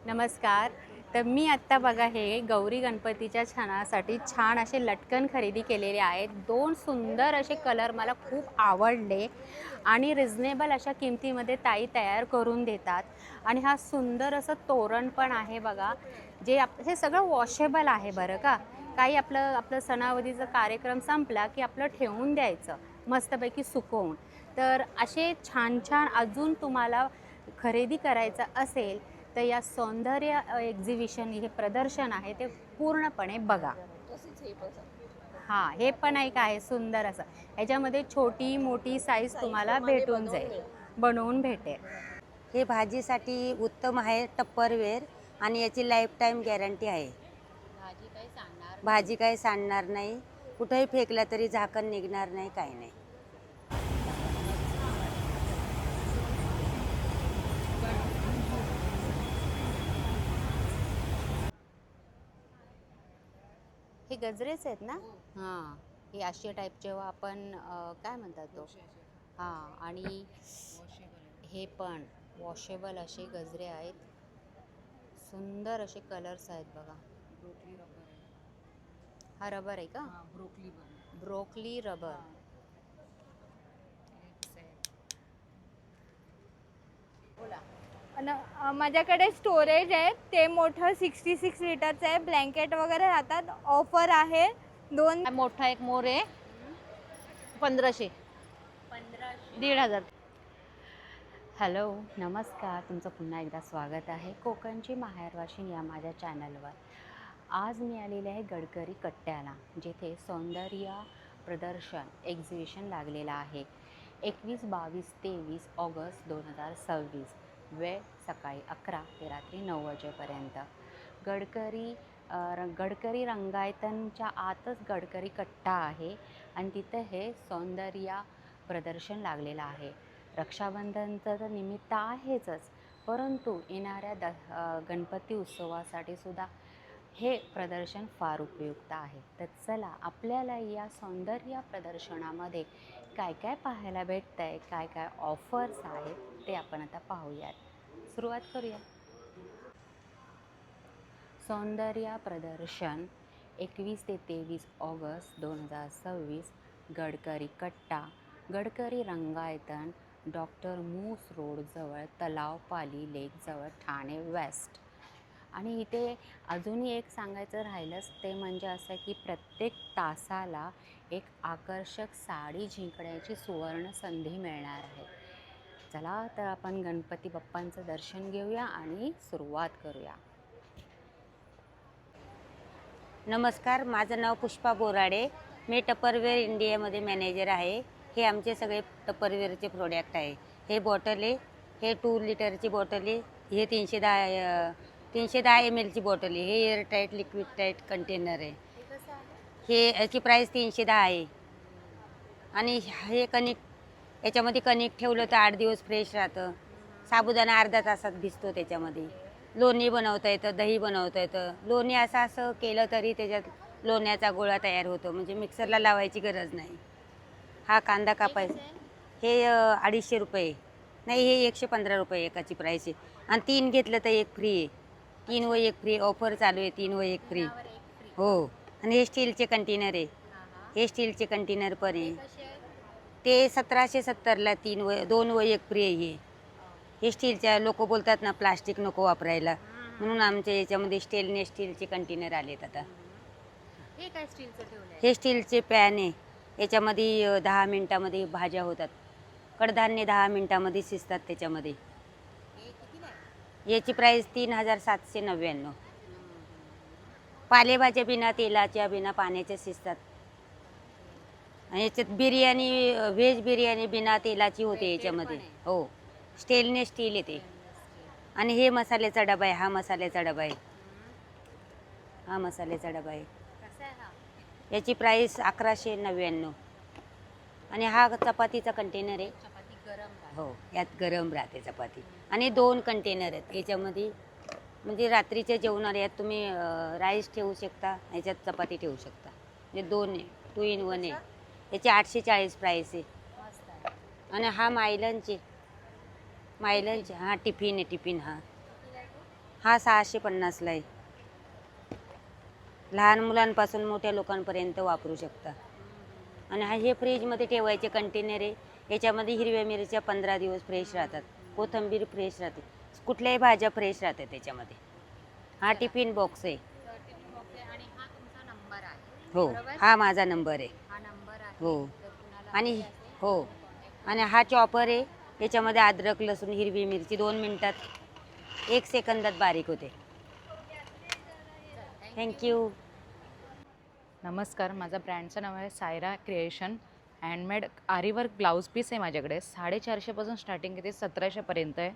नमस्कार. तर मी आत्ता बघा हे गौरी गणपतीच्या छानासाठी छान असे लटकन खरेदी केलेले आहेत. 2 सुंदर असे कलर मला खूप आवडले आणि रिझनेबल अशा किमतीमध्ये ताई तयार करून देतात. आणि हा सुंदर असं तोरण पण आहे बघा, जे हे सगळं वॉशेबल आहे बरं का. काही आपलं आपलं सणावधीचा कार्यक्रम संपला की आपलं ठेवून द्यायचं मस्तपैकी सुकवून. तर असे छान छान अजून तुम्हाला खरेदी करायचं असेल तर या सौंदर्य एक्झिबिशन हे प्रदर्शन आहे ते पूर्णपणे बघा. हां, हे पण एक आहे सुंदर असं. ह्याच्यामध्ये छोटी मोठी साईज तुम्हाला भेटून जाईल, बनवून भेटेल. हे भाजीसाठी उत्तम आहे, टप्परवेअर आणि याची लाईफ टाईम गॅरंटी आहे. भाजी काही सांगणार भाजी काही सांडणार नाही, कुठेही फेकला तरी झाकण निघणार नाही, काही नाही. हे गजरेच आहेत ना? हां, हे असे टाईप जेव्हा आपण काय म्हणतात तो हां. आणि हे पण वॉशेबल असे गजरे आहेत. सुंदर असे कलर्स आहेत बघा. हा रबर आहे का? Broccoli rubber. बोला. माझ्याकडे स्टोरेज आहे ते मोठं 66 लिटरचं आहे. ब्लँकेट वगैरे राहतात. ऑफर आहे. दोन हा मोठा एक मोर आहे 1500 1500. हॅलो, नमस्कार. तुमचं पुन्हा एकदा स्वागत आहे कोकणची माहेरवाशीण या माझ्या चॅनलवर. आज मी आलेले आहे गडकरी कट्ट्याला, जिथे सौंदर्य प्रदर्शन एक्झिबिशन लागलेलं आहे. 21, 22, 23 ऑगस्ट 2026. वेळ सकाळी 11 ते रात्री 9 वाजेपर्यंत. गडकरी रंगायतनच्या आतच गडकरी कट्टा आहे आणि तिथं हे सौंदर्य प्रदर्शन लागलेलं आहे. रक्षाबंधनचं तर निमित्त आहेचच, परंतु येणाऱ्या गणपती उत्सवासाठी सुद्धा हे प्रदर्शन फार उपयुक्त आहे. तर चला, आपल्याला या सौंदर्य प्रदर्शनामध्ये काय काय पाहायला भेटतं आहे, काय काय ऑफर्स आहेत ते आपण आता पाहूयात. सुरुवात करूया. सौंदर्य प्रदर्शन 21 ते 23 ऑगस्ट 2026. गडकरी कट्टा, गडकरी रंगायतन, डॉक्टर मूस रोडजवळ, तलावपाली लेकजवळ, ठाणे वेस्ट. आणि इथे अजूनही एक सांगायचं राहिलंच ते म्हणजे असं की प्रत्येक तासाला एक आकर्षक साडी जिंकण्याची सुवर्ण संधी मिळणार आहे. चला तर आपण गणपती बाप्पांचं दर्शन घेऊया आणि सुरुवात करूया. नमस्कार, माझं नाव पुष्पा बोराडे. मी टप्परवेअर इंडियामध्ये मॅनेजर आहे. हे आमचे सगळे टप्परवेअरचे प्रोडक्ट आहे. हे बॉटल आहे, हे 2 लिटरची बॉटल आहे, हे 310 ml ची बॉटल आहे, हे air tight liquid tight container आहे. हे याची प्राईस 310 आहे. आणि हे याच्यामध्ये कणिक ठेवलं तर 8 दिवस फ्रेश राहतं. साबुदाणा अर्धा तासात भिजतो त्याच्यामध्ये. लोणी बनवता येतं, दही बनवता येतं. लोणी असं केलं तरी त्याच्यात लोण्याचा गोळा तयार होतो, म्हणजे मिक्सरला लावायची गरज नाही. हा कांदा कापायचा, हे 250 रुपये. नाही, हे 115 रुपये एकाची प्राईस आहे. आणि 3 घेतलं तर 1 फ्री आहे. 3 व 1 फ्री ऑफर चालू आहे. 3 व 1 फ्री. हो. आणि हे स्टीलचे कंटेनर आहे. हे स्टीलचे कंटेनर पण आहे. ते 1770ला 2 व 1 फ्री आहे. हे स्टीलच्या, लोक बोलतात ना प्लास्टिक नको वापरायला, म्हणून आमच्या याच्यामध्ये स्टीलचे कंटेनर आलेत आता. हे काय स्टीलचं ठेवलंय? हे स्टीलचे पॅन आहे. याच्यामध्ये 10 मिनिटामध्ये भाज्या होतात. कडधान्य 10 मिनिटामध्ये शिजतात त्याच्यामध्ये. याची प्राईस 3799. पालेभाज्या बिना तेलाच्या, बिना पाण्याच्या शिजतात. आणि याच्यात बिर्याणी, व्हेज बिर्याणी बिना तेलाची होते याच्यामध्ये. हो, स्टेनलेस स्टील येते. आणि हे मसाल्याचा डबा आहे. हा मसाल्याचा डबा आहे. हा मसाल्याचा डबा आहे. याची प्राईस 1199. आणि हा चपातीचा कंटेनर आहे. चपाती गरम हो, यात गरम राहते चपाती. आणि 2 कंटेनर आहेत याच्यामध्ये, म्हणजे रात्रीच्या जेवणाला यात तुम्ही राईस ठेवू शकता, याच्यात चपाती ठेवू शकता. म्हणजे 2 आहे, 2 in 1 आहे. याची 840 प्राईस आहे. आणि हा मायलनचे हा टिफिन आहे. टिफिन हा हा 650ला आहे. लहान मुलांपासून मोठ्या लोकांपर्यंत वापरू शकता. आणि हे फ्रीजमध्ये ठेवायचे कंटेनर आहे. याच्यामध्ये हिरव्या मिरच्या 15 दिवस फ्रेश राहतात, कोथिंबीर फ्रेश राहते, कुठल्याही भाज्या फ्रेश राहतात त्याच्यामध्ये. हा टिफिन बॉक्स आहे. आणि हा तुमचा नंबर आहे हो, बरोबर? हा माझा नंबर आहे. हा नंबर आहे. हो. जर कुणाला आणि हवे असेल तर हो, contact आणि हा चॉपर आहे. याच्यामध्ये अद्रक, लसूण, हिरवी मिरची 2 मिनिटात 1 सेकंदात बारीक होते. थँक्यू. नमस्कार, माझा ब्रँडचं नाव आहे सायरा क्रिएशन. हँडमेड आरीवर्क ब्लाऊज पीस आहे माझ्याकडे. 450पासून स्टार्टिंग आहे ते 1700पर्यंत आहे.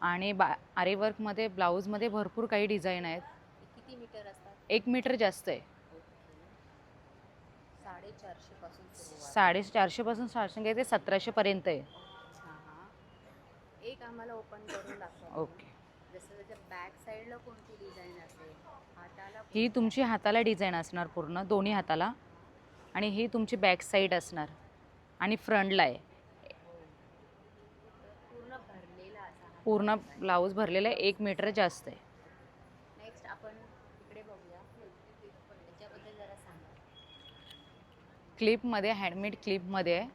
आणि आरीवर्कमध्ये ब्लाऊजमध्ये भरपूर काही डिझाईन आहेत. किती मीटर असतात? 1 मीटर जास्त आहे. 450 पासून सुरुवात. 450पासून स्टार्टिंग आहे ते 1700पर्यंत आहे. हां हां. एक आम्हाला ओपन करून दाखवा. ओके. जसं त्याच्या बॅक साईडला कोणती डिझाईन असेल, हाताला ही तुमची हाताला डिझाईन असणार पूर्ण दोन्ही हाताला. आणि ही तुमची बॅक साईड असणार आणि फ्रंटला आहे. पूर्ण भरलेला असा हा पूर्ण blouse आहे. ब्लाऊज भरलेला आहे. 1 मीटर जास्त आहे. नेक्स्ट आपण इकडे बघूया. त्याच्याबद्दल जरा सांगा. क्लिपमध्ये हँडमेड क्लिपमध्ये आहे.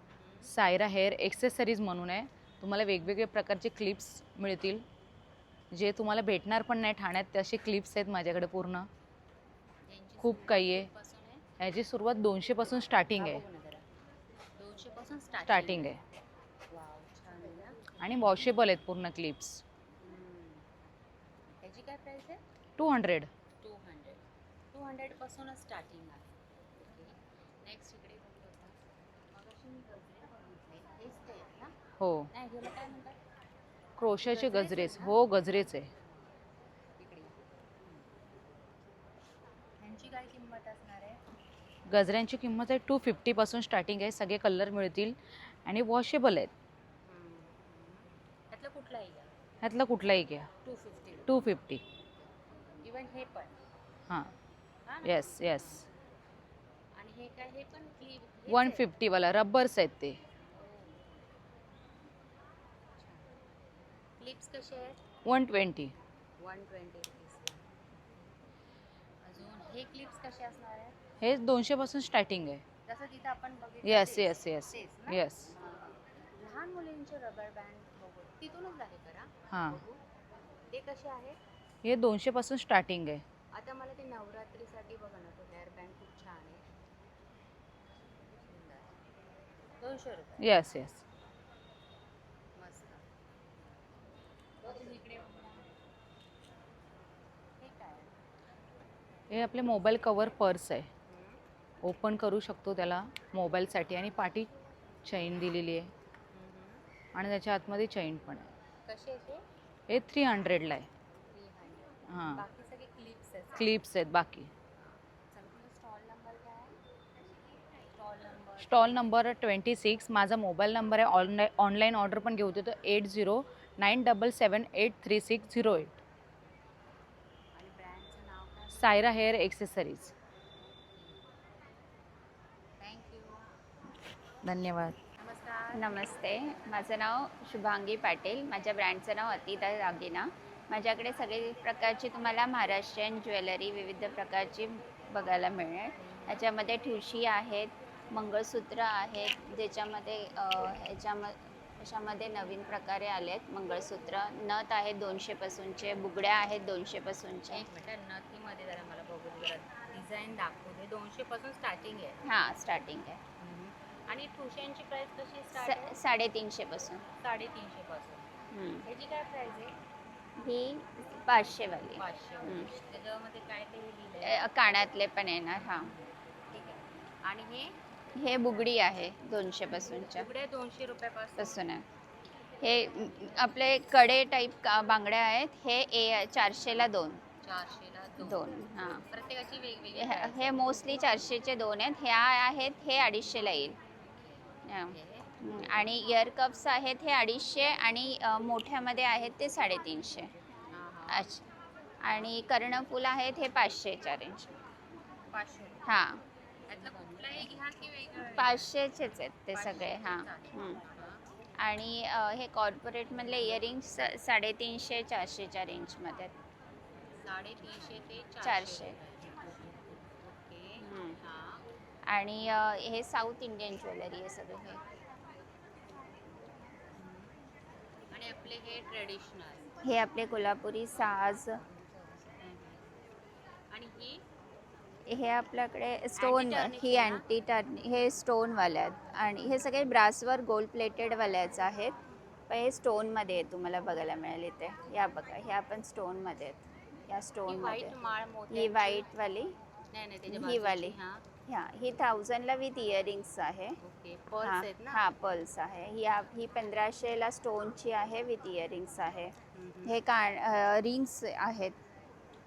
सायरा हेअर एक्सेसरीज म्हणून आहे. तुम्हाला वेगवेगळे प्रकारचे क्लिप्स मिळतील जे तुम्हाला भेटणार पण नाही ठाण्यात. तसे क्लिप्स आहेत माझ्याकडे पूर्ण. यांची खूप सुरुवात काही आहे. कितीपासून आहे? ह्याची सुरुवात 200पासून स्टार्टिंग आहे. हा, बघू ना जरा. 200 पासून स्टार्टिंग आहे. वाव, छान आहे ना. आणि वॉशेबल आहेत पूर्ण क्लिप्स. ह्याची काय प्राइस आहे? 200. 200 पासूनच स्टार्टिंग आहे. नेक्स्ट इकडे बघू आता. मगाशी मी गजरे बघितले. हेच ते आहेत ना? हो, नाही, ह्याला काय म्हणतात? क्रोशाचे गजरेच गजरेच. आहे ना? हो, गजरेच आहे. इकडे. ह्यांची काय किंमत असणार आहे? गजऱ्यांची किंमत आहे 250पासून स्टार्टिंग आहे. सगळे कलर मिळतील आणि वॉशेबल आहेत. त्यातलं कुठलाही घ्या. ह्यातला कुठलाही घ्या. 250. 250. इवन हे पण. हां, हा ना? Yes yes. आणि हे काय, हे पण क्लिप 150वाला रब्बर्स आहेत ते. क्लिप्स कसे आहेत? 120. 120 रुपीज. अजून हे क्लिप्स कसे असणार आहेत? हे 200पासून स्टार्टिंग आहे. जसं तिथं आपण बघितलं येस तेच. येस येस तेच ना? येस. हां. लहान मुलींचे रबर बँड बघू, तिथूनच आहे करा. हां, बघू. ते कसे आहेत? हे 200पासून स्टार्टिंग आहे. आता मला ते नवरात्रीसाठी बघा ना, तो हेअर बँड खूप छान आहे. सुंदर. 200 रुपये. Yes yes. मस्त. अजून इकडे बघू ना. हे काय आहे? हे आपले मोबाईल कवर पर्स आहे. ओपन करू शकतो त्याला मोबाईलसाठी. आणि पाठी चैन दिलेली आहे आणि त्याच्या आतमध्ये चैन पण आहे. कसे आहे ते? हे 300ला आहे. 300. हां, बाकी सगळे क्लिप्स आहेत. क्लिप्स आहेत बाकी. संपूर्ण स्टॉल नंबर काय आहे? Stall number. Stall number 26. माझा मोबाईल नंबर आहे. ऑनलाईन ऑर्डर पण घेऊ देतो 8097783608. आणि ब्रँडचं नाव काय? Saira hair accessories. थँक्यू. धन्यवाद. नमस्कार. नमस्ते, माझं नाव शुभांगी पाटील. माझ्या ब्रँडचं नाव अतिदा दागिना. माझ्याकडे सगळे प्रकारची तुम्हाला महाराष्ट्रीयन ज्वेलरी विविध प्रकारची बघायला मिळेल. ह्याच्यामध्ये ठुशी आहेत, मंगळसूत्र आहेत, ज्याच्यामध्ये ह्याच्यामध्ये नवीन प्रकारे आलेत मंगळसूत्र. नथ आहेत 200पासूनचे, बुगड्या आहेत 200पासूनचे. एक मिनिट, नथीमध्ये जरा मला बघू जरा डिझाईन दाखवू दे. 200 पासून स्टार्टिंग आहे. हां, स्टार्टिंग आहे आणि ठुश्यांची प्राइस कशी स्टार्ट आहे? 350पासून. 350 पासून. ह्याची काय प्राइस आहे? ही 500वाली. 500. त्याच्यामध्ये काय ते लिहिलंय? कानातले पण येणार. हां, ठीक आहे. आणि हे बुगडी आहे 200पासूनच्या तुकडे 200 रुपयापासून. पासून आहे. हे आपले कडे टाईप बांगड्या आहेत. हे 400ला 2. 400ला 2. हां, प्रत्येकाची वेगवेगळी हे price हे मोस्टली 400चे 2 आहेत. ह्या आहेत हे 250ला येईल. हां. आहे. आणि इयर कप्स आहेत हे 250 आणि मोठ्यामध्ये आहेत ते 350. हां, हां. अच्छा. आणि कर्णफूल आहेत हे 500च्या रेंज. 500. हां, त्यातलं कुठलाही घ्या की वेगळं? 500चेच आहेत ते सगळे. हां. हां. आणि हे कॉर्पोरेटमधले इयरिंग्स 350-400च्या रेंजमध्ये आहेत. 350 ते 400. ओके. हम्म. हां. आणि हे साऊथ इंडियन ज्वेलरी आहे सगळं हे. आणि आपले हे ट्रेडिशनल. हे आपले कोल्हापुरी साज. आणि ही हे आपल्याकडे स्टोन, Anti-tarnish ही आहे ना? अँटी टर्न, हे स्टोनवाले आहेत आणि हे सगळे ब्रासवर गोल्ड प्लेटेडवाल्याच आहेत. पण हे स्टोनमध्ये आहे, तुम्हाला बघायला मिळेल इथे. या बघा, हे आपण स्टोनमध्ये आहेत, या ही स्टोनमध्ये. व्हाईट माळ ही मोत्यांची. व्हाईटवाली, नाही नाही त्याच्या ही बाजूची. वाली. हां. ह्या ही 1000ला विथ इयरिंग्स आहे. ओके. पर्स हां आहेत ना. हां, पर्ल्स आहे. ही 1500ला स्टोनची आहे, विथ इयरिंग्स आहे. हम्म. हे रिंग्स आहेत.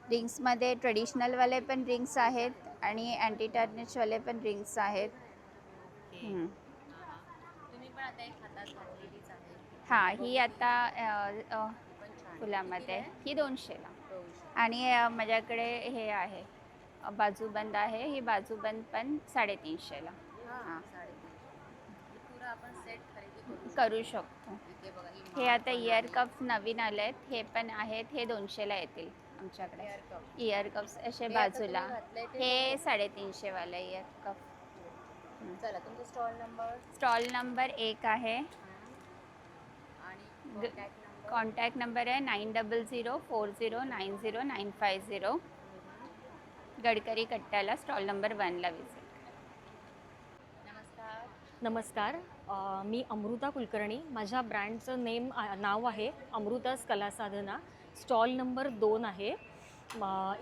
रिंग्समध्ये ट्रेडिशनलवाले पण रिंग्स आहेत आणि अँटी टर्निशवाले पण रिंग्स आहेत. ओके. हम्म. हां. तुम्ही पण आता एक हातात घातलेलीच आहे. हां, ही आता पण छान. फुलामध्ये कितीला आहे? ही 200ला. 200. आणि माझ्याकडे हे आहे बाजूबंद आहे. ही बाजूबंद पण 350ला. हां. 350. पुरा आपण सेट खरेदी करू शकतो. इथे बघा ही हे माळ आता पण इयर आहे. कप्स नवीन आले आहेत, हे पण आहेत. हे 200ला येतील आमच्याकडे. Ear cuff. इयर कप्स असे हे आता बाजूला. तुम्ही घातलंय ते हे 350 वाला इयर कप. चला तुमचा स्टॉल नंबर स्टॉल नंबर 1 आहे. आणि कॉन्टॅक्ट नंबर. कॉन्टॅक्ट नंबर आहे 9004090950. गडकरी कट्ट्याला स्टॉल नंबर 1ला विजिट. नमस्कार. नमस्कार. मी अमृता कुलकर्णी. माझ्या ब्रँडचं नाव आहे अमृतास कला साधना. स्टॉल नंबर 2 आहे.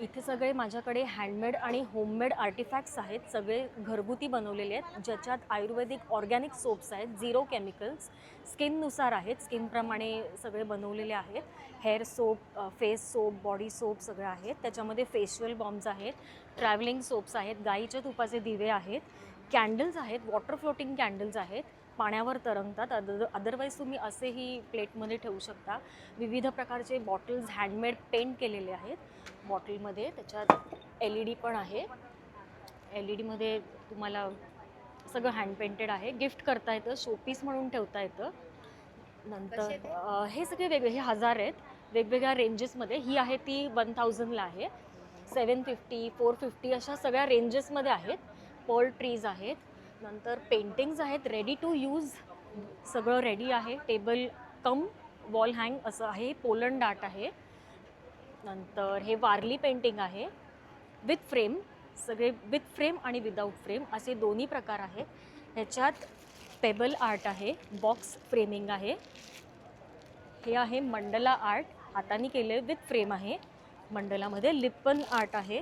इथे सगळे माझ्याकडे हँडमेड आणि होममेड आर्टिफॅक्ट्स आहेत. सगळे घरगुती बनवलेले आहेत, ज्याच्यात आयुर्वेदिक ऑर्गॅनिक सोप्स आहेत, 0 केमिकल्स, स्किननुसार आहेत, स्किनप्रमाणे सगळे बनवलेले आहेत. Hair soap, face soap, body soap सगळं आहेत. त्याच्यामध्ये फेशियल बॉम्ब्स आहेत, ट्रॅव्हलिंग सोप्स आहेत, गाईच्या तुपाचे दिवे आहेत, कॅन्डल्स आहेत, वॉटर फ्लोटिंग कॅन्डल्स आहेत, पाण्यावर तरंगतात. अदरवाईज तुम्ही असेही प्लेटमध्ये ठेवू शकता. विविध प्रकारचे बॉटल्स हँडमेड पेंट केलेले आहेत बॉटलमध्ये. त्याच्यात LED पण आहे. LEDमध्ये तुम्हाला सगळं हँड पेंटेड आहे. गिफ्ट करता येतं, शोपीस म्हणून ठेवता येतं. नंतर हे सगळे वेगळे, हे 1000 आहेत वेगवेगळ्या रेंजेसमध्ये. ही आहे ती 1000ला आहे. 750, 450 अशा सगळ्या रेंजेसमध्ये आहेत. पर्ल ट्रीज आहेत. नंतर पेंटिंग्स आहेत, रेडी टू यूज, सगळं रेडी आहे. टेबल कम वॉल हँग असं आहे. पोलंड आर्ट आहे. नंतर हे वारली पेंटिंग आहे विथ फ्रेम. सगळे विथ फ्रेम आणि विदाऊट फ्रेम असे दोन्ही प्रकार आहेत. ह्याच्यात पेबल आर्ट आहे, बॉक्स फ्रेमिंग आहे. हे आहे मंडला आर्ट, हाताने केले विथ फ्रेम आहे. मंडलामध्ये लिप्पन आर्ट आहे.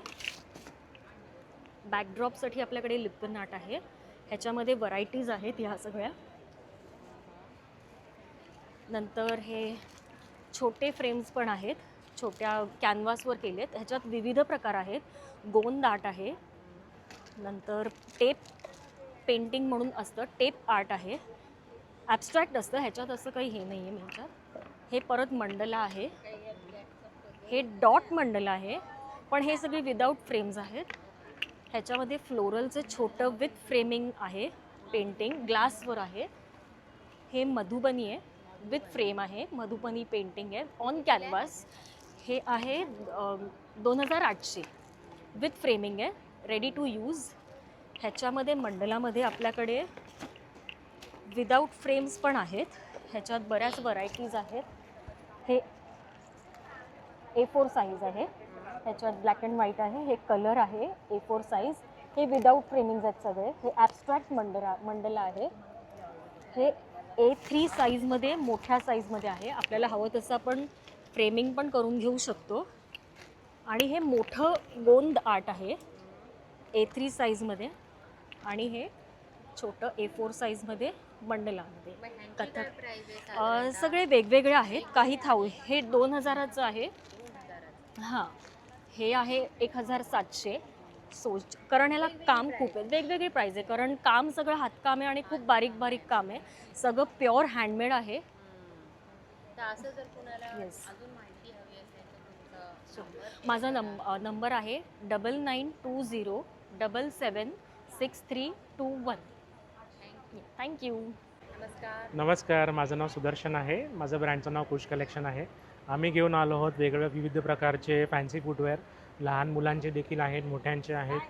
बॅकड्रॉपसाठी आपल्याकडे लिप्पन आर्ट आहे. ह्याच्यामध्ये व्हरायटीज आहेत ह्या सगळ्या. नंतर हे छोटे फ्रेम्स पण आहेत, छोट्या कॅनव्हासवर केलेत. ह्याच्यात विविध प्रकार आहेत. गोंद आर्ट आहे. नंतर टेप पेंटिंग म्हणून असतं, टेप आर्ट आहे. ॲब्स्ट्रॅक्ट असतं, ह्याच्यात असं काही हे नाही आहे ह्याच्यात. हे परत मंडला आहे. हे डॉट मंडला आहे, पण हे सगळे विदाऊट फ्रेम्स आहेत. ह्याच्यामध्ये फ्लोरलचं छोटं विथ फ्रेमिंग आहे, पेंटिंग ग्लासवर आहे. हे मधुबनी आहे, विथ फ्रेम आहे, मधुबनी पेंटिंग आहे ऑन कॅनव्हास. हे आहे 2800 विथ फ्रेमिंग आहे, रेडी टू यूज. ह्याच्यामध्ये मंडलामध्ये आपल्याकडे विदाऊट फ्रेम्स पण आहेत. ह्याच्यात बऱ्याच व्हरायटीज आहेत. हे A4 साईज आहे. ह्याच्यात ब्लॅक अँड व्हाईट आहे. हे कलर आहे A4 साईज. हे विदाऊट फ्रेमिंग्स आहेत सगळे. हे ॲब्स्ट्रॅक्ट मंडला आहे. हे A3 साईजमध्ये, मोठ्या साईजमध्ये आहे. आपल्याला हवं तसं आपण फ्रेमिंग पण करून घेऊ शकतो. आणि हे मोठं गोंद आर्ट आहे A3 साईजमध्ये. आणि हे छोटं A4 साईजमध्ये मंडलामध्ये. कथक सगळे वेगवेगळे आहेत. काही हे 2000चं आहे. हां, हे आहे 1700. कारण ह्याला काम खूप आहे, वेगवेगळे प्राईज आहे. कारण काम सगळं हातकाम आहे आणि खूप बारीक बारीक काम आहे. सगळं प्युअर हँडमेड आहे. तर असं जर कुणाला Yes. अजून माहिती हवी असेल तर तुमचा माझा नंबर आहे 9920776321. थँक्यू. नमस्कार. नमस्कार, माझं नाव सुदर्शन आहे. माझं ब्रँडचं नाव कुश कलेक्शन आहे. आम्ही घेऊन आलो आहोत वेगवेगळ्या विविध प्रकारचे फॅन्सी फुटवेअर. लहान मुलांचे देखील आहेत, मोठ्यांचे आहेत.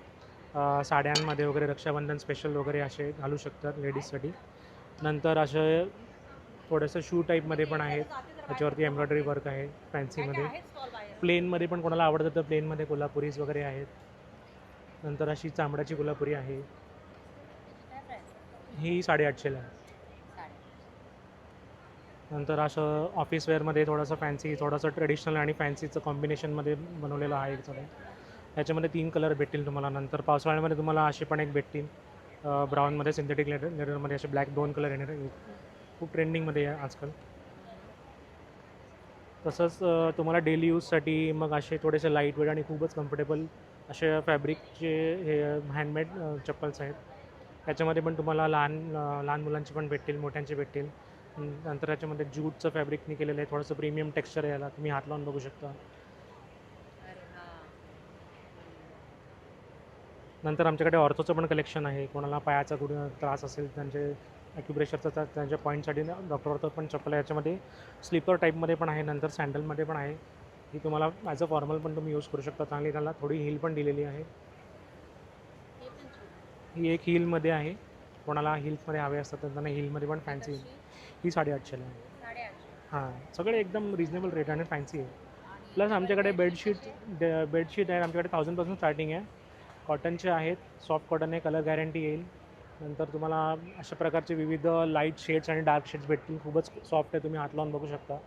साड्यांमध्ये वगैरे रक्षाबंधन स्पेशल वगैरे असे घालू शकतात लेडीजसाठी. नंतर असे थोडंसं शू टाईपमध्ये पण आहेत, त्याच्यावरती एम्ब्रॉयडरी वर्क आहे फॅन्सीमध्ये. प्लेनमध्ये पण कोणाला आवडतं तर प्लेनमध्ये कोल्हापुरीज वगैरे आहेत. नंतर अशी चांबड्याची कोल्हापुरी आहे, ही 850ला आहे. नंतर असं ऑफिस वेअरमध्ये थोडंसं फॅन्सी, थोडंसं ट्रेडिशनल आणि फॅन्सीचं कॉम्बिनेशनमध्ये बनवलेलं आहे एक सगळं. ह्याच्यामध्ये 3 कलर भेटतील तुम्हाला. नंतर पावसाळ्यामध्ये तुम्हाला असे पण एक भेटतील, ब्राऊनमध्ये सिंथेटिक लेदरमध्ये असे ब्लॅक 2 कलर येणार. खूप ट्रेंडिंगमध्ये आहे आजकाल. तसंच तुम्हाला डेली यूजसाठी मग असे थोडेसे लाईट वेट आणि खूपच कम्फर्टेबल असे फॅब्रिकचे हे हँडमेड चप्पल्स आहेत. ह्याच्यामध्ये पण तुम्हाला लहान मुलांचे पण भेटतील, मोठ्यांचे भेटतील. नंतर ह्याच्यामध्ये ज्यूटचं फॅब्रिकने केलेलं आहे, थोडंसं प्रीमियम टेक्स्चर आहे याला, तुम्ही हात लावून बघू शकता. नंतर आमच्याकडे ऑर्थोचं पण कलेक्शन आहे. कोणाला पायाचा कुठे त्रास असेल, त्यांचे ॲक्युप्रेशरचा त्यांच्या पॉईंटसाठी डॉक्टर ऑर्थो पण चप्पल आहे. याच्यामध्ये स्लीपर टाईपमध्ये पण आहे, नंतर सँडलमध्ये पण आहे. ही तुम्हाला ॲज अ फॉर्मल पण तुम्ही यूज करू शकता. चांगली त्याला थोडी हील पण दिलेली आहे. ही एक हीलमध्ये आहे, कोणाला हिल्समध्ये हवे असतात तर त्यांना हिलमध्ये पण फॅन्सी. ही 850ला आहे. हां, सगळे एकदम रिजनेबल रेट आणि फॅन्सी आहे. प्लस आमच्याकडे बेडशीट आहेत, आमच्याकडे 1000पासून स्टार्टिंग आहे. कॉटनचे आहेत, सॉफ्ट कॉटन आहे, कलर गॅरंटी येईल. नंतर तुम्हाला अशा प्रकारचे विविध लाईट शेड्स आणि डार्क शेड्स भेटतील. खूपच सॉफ्ट आहे, तुम्ही हात लावून बघू शकता.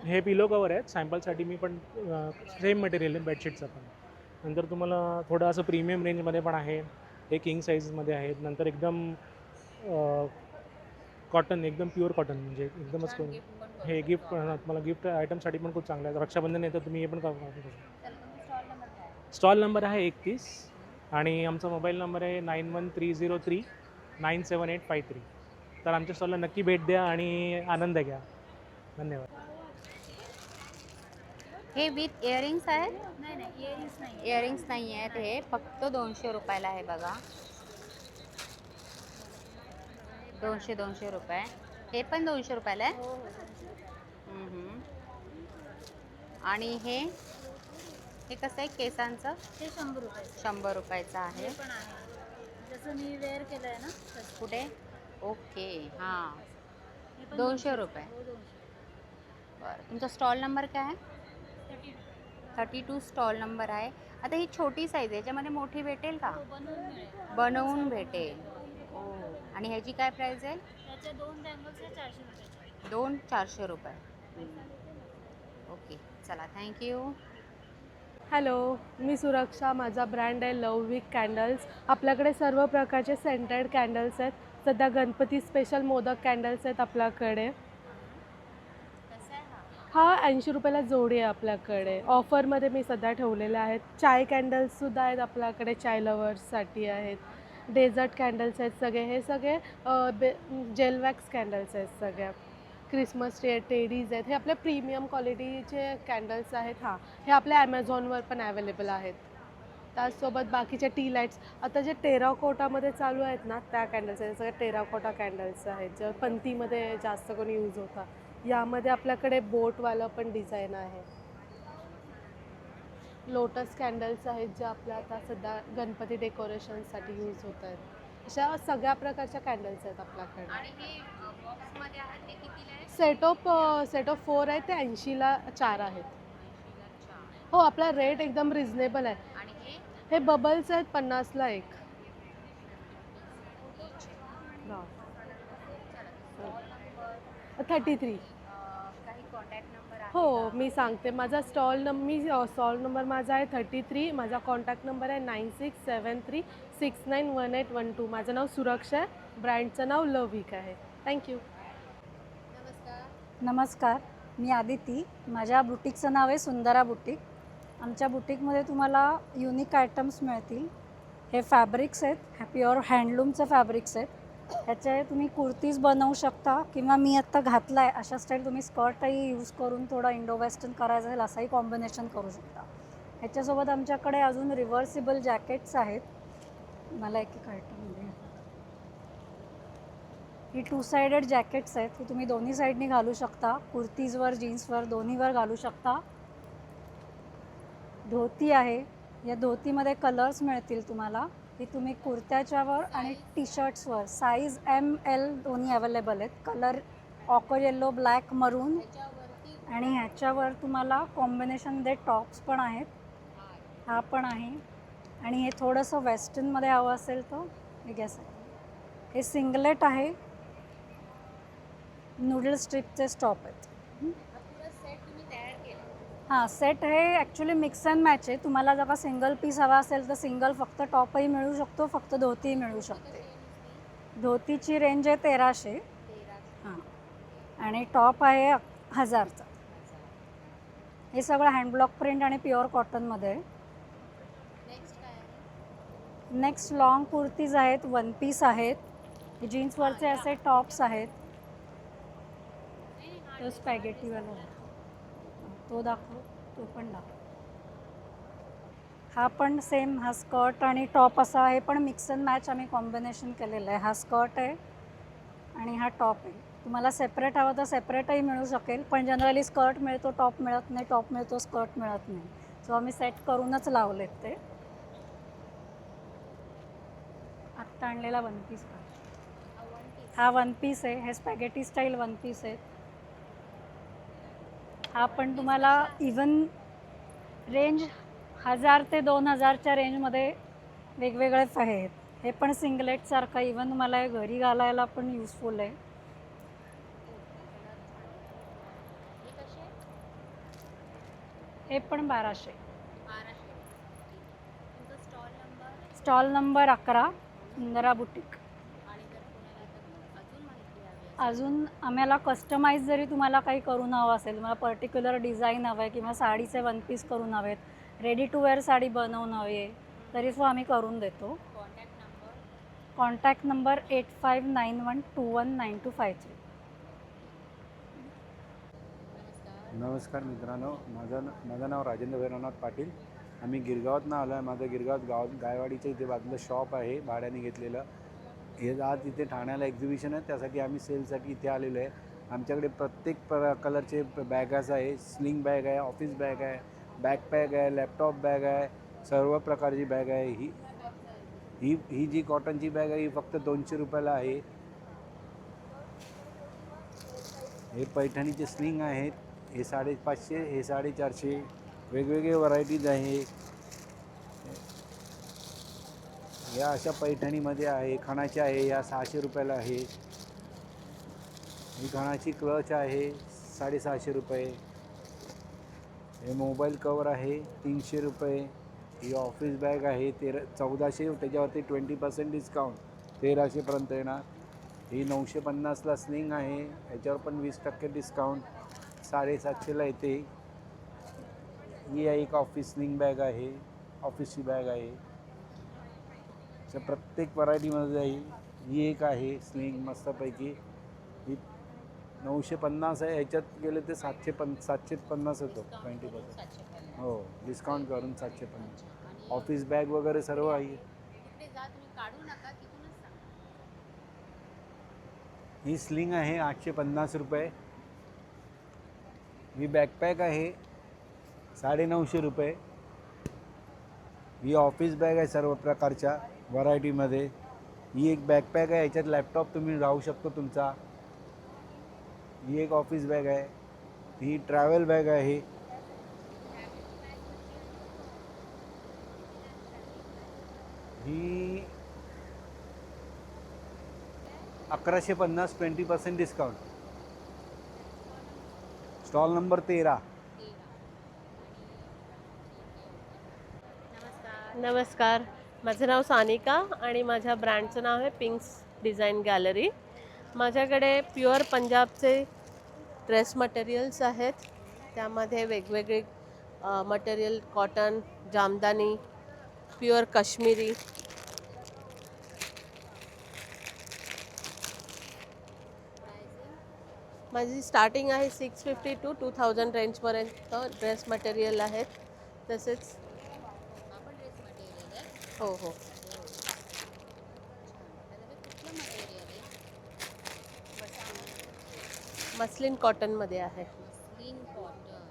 हे पिलो कवर आहेत, सॅम्पलसाठी मी पण सेम मटेरियल आहे बेडशीटचं पण. नंतर तुम्हाला थोडं असं प्रीमियम रेंजमध्ये पण आहे, हे किंग साईजमध्ये आहेत. नंतर एकदम कॉटन, एकदम प्युअर कॉटन, म्हणजे एकदमच हे गिफ्ट तुम्हाला गिफ्ट आयटमसाठी पण खूप चांगलं आहे. रक्षाबंधन येतं, तुम्ही हे पण करू शकता. स्टॉल नंबर आहे 31 आणि आमचा मोबाईल नंबर आहे 9130397853. तर आमच्या स्टॉलला नक्की भेट द्या आणि आनंद घ्या. धन्यवाद. हे विथ इयरिंग्स आहेत? इयरिंग्स नाही आहेत, हे फक्त 200 रुपयाला आहे बघा. 200 रुपये. हे पण 200 रुपयाला आहे. आणि हे कसं आहे केसांचं? ते 100 रुपये. 100 रुपयाचं आहे. पण आहे जसं मी वेअर केलं आहे ना तसं. कुठे? ओके, हां, हे पण 200 रुपये. हो, 200. बरं, तुमचा स्टॉल नंबर काय आहे? 32 स्टॉल नंबर आहे. आता ही छोटी साईज आहे, याच्यामध्ये मोठी भेटेल का? हो, बनवून मिळेल. बनवून भेटेल. ओ, आणि ह्याची काय प्राईस आहे? त्याच्या 2 बँगल्स आहे 400 रुपये. 2 400 रुपये. ओके, चला, थँक्यू. हॅलो, मी सुरक्षा. माझा ब्रँड आहे लव विक कॅन्डल्स. आपल्याकडे सर्व प्रकारचे सेंटेड कॅन्डल्स आहेत. सध्या गणपती स्पेशल मोदक कॅन्डल्स आहेत आपल्याकडे. हा 80 रुपयाला जोडी आहे आपल्याकडे. ऑफरमध्ये मी सध्या ठेवलेले आहेत. चाय कॅन्डल्ससुद्धा आहेत आपल्याकडे, चाय लवर्ससाठी आहेत. डेझर्ट कॅन्डल्स आहेत सगळे. हे सगळे जेल वॅक्स कॅन्डल्स आहेत सगळ्या. क्रिसमस टेडीज आहेत. हे आपले प्रीमियम क्वालिटीचे कॅन्डल्स आहेत. हां, हे आपल्या ॲमेझॉनवर पण अवेलेबल आहेत. त्याचसोबत बाकीचे टी लाईट्स, आता जे टेराकोटामध्ये चालू आहेत ना त्या कॅन्डल्स आहेत. सगळे टेराकोटा कॅन्डल्स आहेत, जे पंथीमध्ये जास्त करून यूज होतात. यामध्ये आपल्याकडे बोटवालं पण डिझाईन आहे. लोटस कॅन्डल्स आहेत, जे आपल्या आता सध्या गणपती डेकोरेशनसाठी यूज होत आहेत. अशा सगळ्या प्रकारच्या कॅन्डल्स आहेत आपल्याकडे. सेट ऑफ 4 आहे, ते 80ला 4 आहेत. हो, आपला रेट एकदम रिजनेबल आहे. हे बबल्स आहेत 50ला 1. हां, 33. हो, मी सांगते. माझा स्टॉल नंबर माझा आहे 33. माझा कॉन्टॅक्ट नंबर आहे 9673691812. माझं नाव सुरक्षा आहे. ब्रँडचं नाव लव विक आहे. थँक्यू. नमस्कार, मी आदिती. माझ्या बुटीकचं नाव आहे सुंदरा बुटीक. आमच्या बुटीकमध्ये तुम्हाला युनिक आयटम्स मिळतील. हे फॅब्रिक्स आहेत, प्युअर हँडलूमचे फॅब्रिक्स आहेत. ह्याचे तुम्ही कुर्तीज बनवू शकता किंवा मी आत्ता घातला आहे अशा स्टाईल तुम्ही स्कर्टही यूज करून थोडं इंडो वेस्टर्न करायचं असेल असंही कॉम्बिनेशन करू शकता. ह्याच्यासोबत आमच्याकडे अजून रिव्हर्सिबल जॅकेट्स आहेत. मला एक आयटम ही 2 साइडेड जॅकेट्स आहेत, ही तुम्ही दोन्ही साईडनी घालू शकता. कुर्तीजवर, जीन्सवर दोन्हीवर घालू शकता. धोती आहे, या धोतीमध्ये कलर्स मिळतील तुम्हाला. ही तुम्ही कुर्त्याच्यावर आणि टी शर्ट्सवर साईज ML दोन्ही अवेलेबल आहेत. कलर ऑकर येल्लो, ब्लॅक, मरून आणि ह्याच्यावर तुम्हाला कॉम्बिनेशनमध्ये टॉप्स पण आहेत. हा पण आहे आणि हे थोडंसं वेस्टर्नमध्ये हवं असेल तर हे घ्या. हे सिंगलेट आहे, नूडल स्ट्रिपचे स्टॉप आहेत. हां, सेट हे ॲक्च्युली मिक्स अँड मॅच आहे. तुम्हाला जर का सिंगल पीस हवा असेल तर सिंगल फक्त टॉपही मिळू शकतो, फक्त धोतीही मिळू शकते. धोतीची रेंज आहे 1300. हां, आणि टॉप आहे 1000चा. हे सगळं हँडब्लॉक प्रिंट आणि प्युअर कॉटनमध्ये आहे. नेक्स्ट लॉंग कुर्तीज आहेत, वन पीस आहेत, जीन्सवरचे असे टॉप्स आहेत. तो स्पॅगेटीवाला तो दाखव, तो पण दाखव. हा पण सेम, हा स्कर्ट आणि टॉप असा. हे पण मिक्स अँड मॅच आम्ही कॉम्बिनेशन केलेलं आहे. हा स्कर्ट आहे आणि हा टॉप आहे. तुम्हाला सेपरेट हवं तर सेपरेटही मिळू शकेल, पण जनरली स्कर्ट मिळतो, टॉप मिळत नाही, टॉप मिळतो, स्कर्ट मिळत नाही. सो आम्ही सेट करूनच लावलेत ते. आत्ता आणलेला वन पीस हा वन पीस आहे. हे स्पॅगेटी स्टाईल वन पीस आहेत. हा पण तुम्हाला इवन रेंज 1000 ते 2000च्या रेंजमध्ये वेगवेगळे आहेत. हे पण सिंगलेटसारखं, इवन तुम्हाला हे घरी घालायला पण युजफुल आहे. हे पण 1200. स्टॉल नंबर 11, सुंदरा बुटीक. अजून आम्हाला कस्टमाइज जरी तुम्हाला काही करून हवं असेल, तुम्हाला पर्टिक्युलर डिझाईन हवं आहे किंवा साडीचे वन पीस करून हवेत, रेडी टू वेअर साडी बनवून हवी आहे तरी सुद्धा आम्ही करून देतो. Contact number 8591219253. नमस्कार मित्रांनो, माझं नाव राजेंद्र भैरवनाथ पाटील. आम्ही गिरगावातनं आलो आहे. माझं गिरगावात गायवाडीच्या इथे बाजूला शॉप आहे भाड्याने घेतलेलं. हे आज इथे ठाण्याला एक्झिबिशन आहे, त्यासाठी आम्ही सेलसाठी इथे आलेलो आहे. आमच्याकडे प्रत्येक कलरचे बॅगाज आहे. स्लिंग बॅग आहे, ऑफिस बॅग आहे, बॅकपॅक आहे, लॅपटॉप बॅग आहे, सर्व प्रकारची बॅग आहे. ही जी कॉटनची बॅग आहे ही फक्त 200 रुपयाला आहे. हे पैठणीचे स्लिंग आहेत, हे 550, हे 450. वेगवेगळे व्हरायटीज आहे. या अशा पैठणीमध्ये आहे. खणाची आहे, या 600 रुपयाला आहे. ही खणाची क्लच आहे, 650 रुपये. हे मोबाईल कवर आहे, 300 रुपये. ही ऑफिस बॅग आहे, 1400, त्याच्यावरती 20% डिस्काउंट, 1300पर्यंत येणार. ही 950ला स्लिंग आहे, याच्यावर पण 20% डिस्काउंट, 750ला येते. ही एक ऑफिस स्लिंग बॅग आहे, ऑफिसची बॅग आहे. तर प्रत्येक व्हरायटीमध्ये आहे. ही एक आहे स्लिंग मस्तपैकी, ही 950 आहे. ह्याच्यात गेले ते 750 होतो, 20%. हो, डिस्काउंट करून 750. ऑफिस बॅग वगैरे सर्व आहे. ही स्लिंग आहे 850 रुपये. ही बॅकपॅक आहे 950 रुपये. ही ऑफिस बॅग आहे सर्व प्रकारच्या व्हरायटीमध्ये. ही एक बॅकपॅक आहे, याच्यात लॅपटॉप तुम्ही राहू शकतो तुमचा. ही एक ऑफिस बॅग आहे. ही ट्रॅव्हल बॅग आहे. ही 1150, 20% डिस्काउंट. Stall number 13. नमस्कार, माझं नाव सानिका आणि माझ्या ब्रँडचं नाव आहे पिंक्स डिझाईन गॅलरी. माझ्याकडे प्युअर पंजाबचे ड्रेस मटेरियल्स आहेत. त्यामध्ये वेगवेगळे material, cotton, jamdani, pure Kashmiri. माझी स्टार्टिंग आहे 650 to 2000 रेंजपर्यंत ड्रेस मटेरियल आहेत. तसेच हो, मस्लिन कॉटनमध्ये आहे. Skin cotton.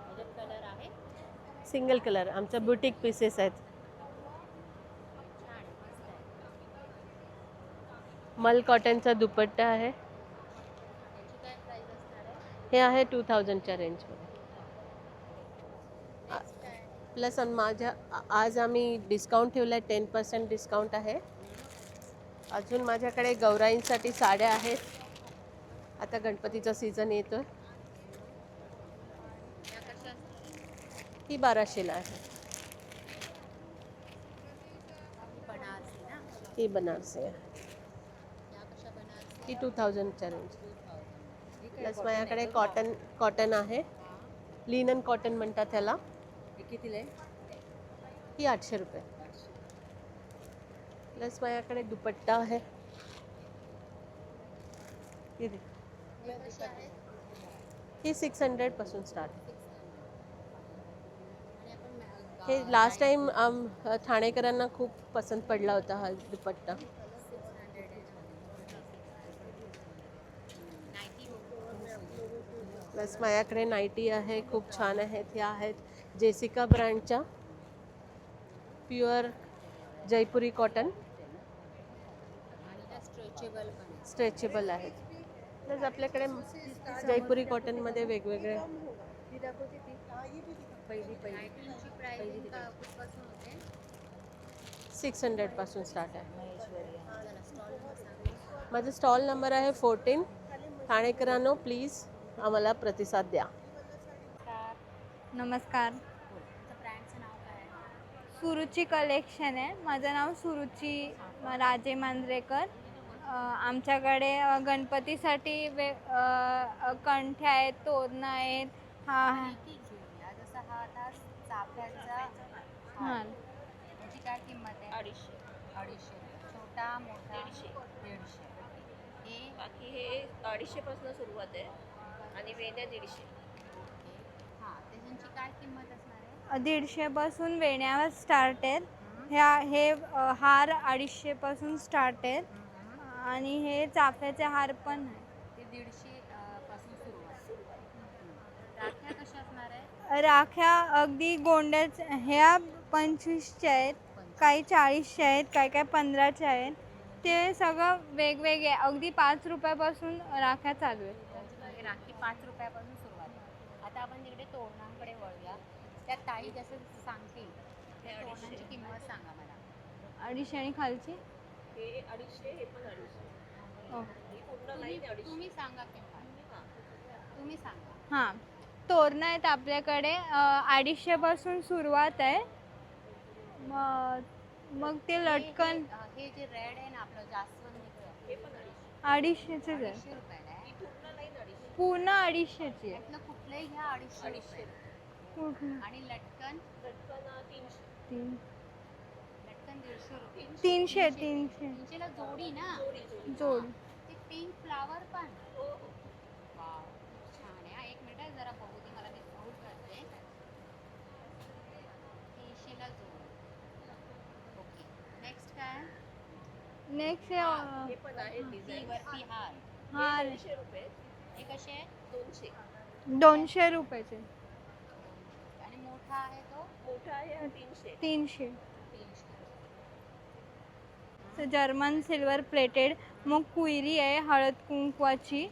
याच्यात कलर आहे. Single colour. आमच्या बुटीक पीसेस आहेत. छान मस्त आहे. मल कॉटनचा दुपट्टा आहे. याची काय प्राइस असणार आहे? हे आहे 2000च्या रेंजमध्ये. नेक्स्ट काय? प्लस आज आम्ही डिस्काउंट ठेवला आहे. 10% डिस्काउंट आहे. अजून माझ्याकडे गौराईंसाठी साड्या आहेत. आता गणपतीचा सीझन येतोय. या कशा असणार? ती 1200ला आहे. बनारसी ना? ही बनारसी आहे. या कशा बनारसी? ती 2000च्या रेंज. 2000. प्लस माझ्याकडे कॉटन आहे. लिनन कॉटन म्हणतात त्याला. हे कितीला आहे? ही 800 रुपये. प्लस माझ्याकडे दुपट्टा आहे. ही दे. हे कशी आहे? ही 600 पासून स्टार्ट आहे. आणि आपण हे लास्ट टाइम ठाणेकरांना खूप पसंत पडला होता हा दुपट्टा. 600 आहे. नाईटी. प्लस माझ्याकडे नाईटी आहे. खूप छान आहेत. ह्या आहेत जेसिका ब्रँडच्या प्युअर जयपुरी कॉटन. आणि त्या स्ट्रेचेबल पण आहे. स्ट्रेचेबल आहेत. प्लस आपल्याकडे जयपुरी कॉटनमध्ये वेगवेगळे. नाईटीची प्राइस कुठपासून होते? 600 पासून स्टार्ट आहे. चला स्टॉल सांगा. माझा स्टॉल नंबर आहे 14. ठाणेकरांनो प्लीज आम्हाला प्रतिसाद द्या. नमस्कार. तुमचं ब्रँडचं नाव काय आहे? सुरुची कलेक्शन आहे. माझं नाव सुरुची राजे मांजरेकर. आमच्याकडे गणपतीसाठी कंठ्या आहेत, तोरणं आहेत. किती घेऊया? जसं हा आता चाफ्याचा हां याची काय किंमत आहे? 250. छोटा मोठा 150. हे बाकी हे 250 पासून सुरुवात आहे आणि वेण्या 150. हां, त्याची काय किंमत असणार आहे? 150 पासून वेण्यावर स्टार्ट आहेत. हे हार 250 पासून स्टार्ट आहेत. आणि हे चाफ्याचे हार पण आहे. ते 150 पासून सुरुवात. राख्या कशा असणार आहे? राख्या अगदी गोंड्याच ह्या 25च्या आहेत, काही 40च्या आहेत, काही 15च्या आहेत. ते सगळं वेगवेगळे. अगदी 5 रुपयापासून राख्या चालू आहेत. ही राखी 5 रुपयापासून सुरुवात आहे. आता आपण तिकडे तोरणांकडे वळूया. त्या ताई जसं सांगतील त्या तोरणांची किंमत सांगा मला. 250 आणि खालची हे 250, हे पण 250. हो. ही पूर्ण लाईन 250. तुम्ही सांगा किंमत. तुम्ही सांगा. हां, तोरणं आहेत आपल्याकडे 250 पासून सुरुवात आहे. मग ते लटकन हे जे रेड आहे ना आपलं जास्वंदीचं, हे पण 250. 250च आहे. 250 रुपयाला आहे. ही पूर्ण लाईन 250. पूर्ण 250ची आहे. त्यातलं कुठलंही घ्या 250 रुपये. कुठलं? आणि लटकन लटकन 300. लटकन 150 रुपये. 300. 300ला जोडी ना? जोड. ते पिंक फ्लावर पण. हो. वाव, छान आहे. हा, एक मिनिट आहे, जरा बघू दे मला. मी नोट करते. 300ला जोड. ओके. नेक्स्ट काय? नेक्स्ट हे पण आहे ती डिझाईन. वरती हार. हार 200 रुपये. हे कसे आहे? 200. 200 रुपयाचे. आणि मोठा आहे तो मोठा आहे हा 300. 300. 300. German silver plated. मग कुयरी आहे हळद कुंकवाची,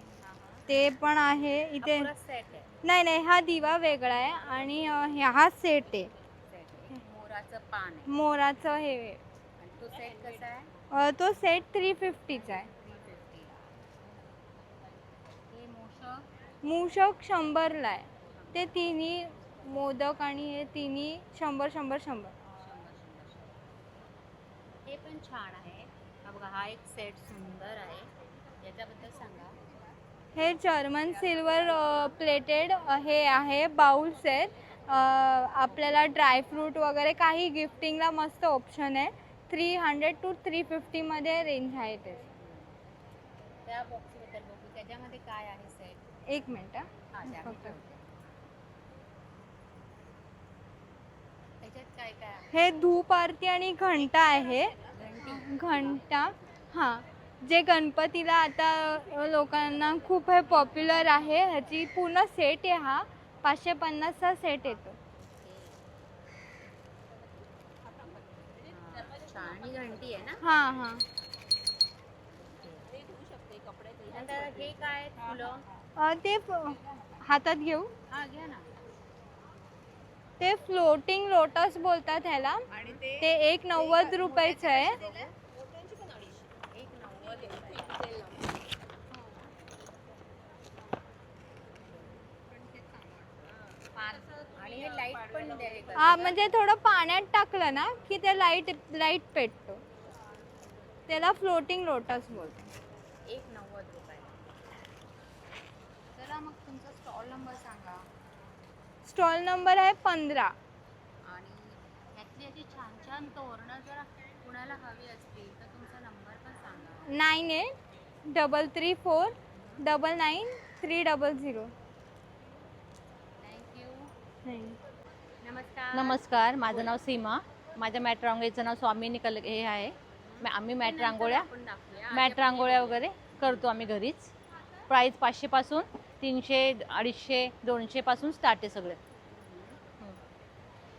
ते पण आहे इथे. सेट आहे. नाही, हा दिवा वेगळा आहे आणि हा सेट आहे. सेट आहे. मोराचं पान आहे. मोराचं हे आणि तो सेट कसा आहे? तो सेट 350चा आहे. 350. हे मोठं मूषक 100ला आहे. ते तिन्ही मोदक आणि हे तिन्ही 100. हे पण छान आहे. हा बघा, हा एक सेट सुंदर आहे. याच्याबद्दल सांगा. हे जर्मन सिल्वर प्लेटेड हे आहे बाउल सेट. आपल्याला ड्रायफ्रूट वगैरे काही गिफ्टिंगला मस्त ऑप्शन आहे. 300 to 350 मध्ये रेंज आहे ते. त्या बॉक्सबद्दल बघू. त्याच्यामध्ये काय आहे सेट? एक मिनिट हा, द्या, मी ठेवते. त्याच्यात काय काय आहे? हे धूप आरती आणि घंटा आहे. घंटी. घंटा. हां, जे गणपतीला आता लोकांना खूप हे पॉप्युलर आहे. ह्याची पूर्ण सेट आहे हा. 550चा सेट येतो. अच्छा, आणि घंटी आहे ना. हां हां. नंतर हे काय आहेत फुलं? हातात घेऊ. हा घ्या ना. ते फ्लोटिंग लोटस बोलतात ह्याला. ते 190 रुपयाचं आहे. आणि हे लाईट पण द्यायचं. हा, म्हणजे थोडं पाण्यात टाकलं ना की ते लाईट पेटतो. त्याला फ्लोटिंग लोटस बोलतात. 190 रुपये. चला मग तुमचा स्टॉल नंबर सांगा. स्टॉल नंबर आहे 15. आणि ह्यातली अशी छान छान तोरणं जर कुणाला हवी असतील तर तुमचा नंबर पण सांगा. 9833999300. थँक्यू. नमस्कार. नमस्कार, माझं नाव सीमा. माझ्या मॅट रांगोळीचं नाव स्वामिनी हे आहे. आम्ही मॅट रांगोळ्या वगैरे करतो आम्ही घरीच. प्राईस 500 पासून 300, 250, 200 पासून स्टार्ट आहे सगळे.